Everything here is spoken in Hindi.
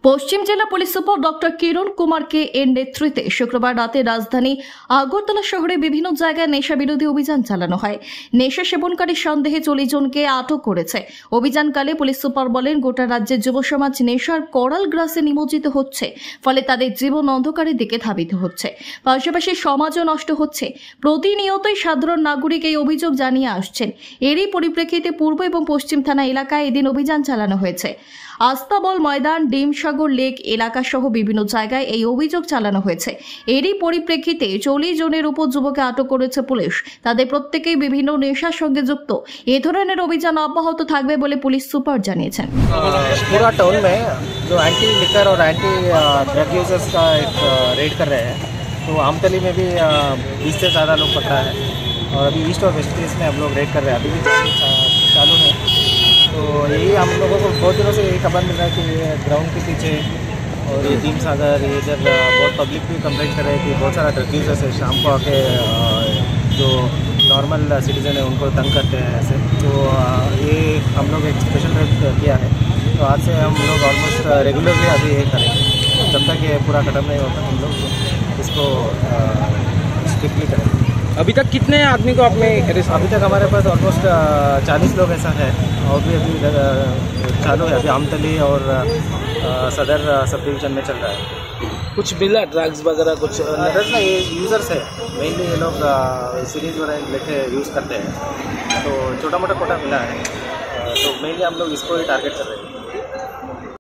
পশ্চিম জেলা পুলিশ সুপার ডক্টর কিরণ কুমার কে এর নেতৃত্বে শুক্রবার রাতে রাজধানী আগরতলা শহরে বিভিন্ন জায়গায় নেশা বিরোধী অভিযান চালানো হয়। নেশা সেবনকারী সন্দেহে 40 জনকে আটক করেছে। অভিযানকালে পুলিশ সুপার বলেন, গোটা রাজ্যের যুব সমাজ নেশার করাল গ্রাসে নিমজ্জিত হচ্ছে, ফলে তাদের জীবন অন্ধকারের দিকে ধাবিত হচ্ছে, পাশাপাশি সমাজও নষ্ট হচ্ছে। প্রতিনিয়তই সাধারণ নাগরিক এই অভিযোগ জানিয়ে আসছেন। এরই পরিপ্রেক্ষিতে পূর্ব এবং পশ্চিম থানা এলাকায় এদিন অভিযান চালানো হয়েছে। আস্তাবল ময়দান, ডিমসাগর লেক এলাকা সহ বিভিন্ন জায়গায় এই অভিযোগ চালানো হয়েছে। এরই পরিপ্রেক্ষিতে 40 জনের উপর যুবককে আটক করেছে পুলিশ। তাদের প্রত্যেকেই বিভিন্ন নেশার সঙ্গে যুক্ত। এ ধরনের অভিযান অব্যাহত থাকবে বলে পুলিশ সুপার জানিয়েছেন। पूरा टाउन में जो एंटी लिकर और एंटी ड्रग यूजर्स का एक रेड कर रहे हैं, तो आमतली में भी 20 से ज़्यादा लोग पकड़ा है और अभी ईस्ट और वेस्ट केस में हम लोग रेड कर रहे हैं, अभी भी चालू है। तो यही हम लोगों को बहुत दिनों से यही खबर मिल रहा है कि ग्राउंड के पीछे और ये दीम सागर, ये जब बहुत पब्लिक भी कंप्लेंट कर रहे हैं कि बहुत सारा ड्रग यूजर्स है, शाम को आके जो नॉर्मल सिटीजन है उनको तंग करते हैं ऐसे। तो ये हम लोग एक स्पेशल रेड किया है, तो आज से हम लोग ऑलमोस्ट रेगुलरली अभी ये करेंगे। जब तक ये पूरा खत्म नहीं होता हम लोग इसको स्ट्रिक्टली करेंगे। अभी तक कितने आदमी को आपने अभी तक हमारे पास ऑलमोस्ट 40 लोग ऐसा है और भी अभी चालू है। अभी आमतली और सदर सब डिवीजन में चल रहा है। कुछ मिला ड्रग्स वगैरह कुछ? ड्रग्स ना, ये यूज़र्स है मेनली, ये लोग सीरीज वगैरह लेके यूज़ करते हैं, तो छोटा मोटा कोटा मिला है, तो मेनली हम लोग इसको ही टारगेट कर रहे हैं।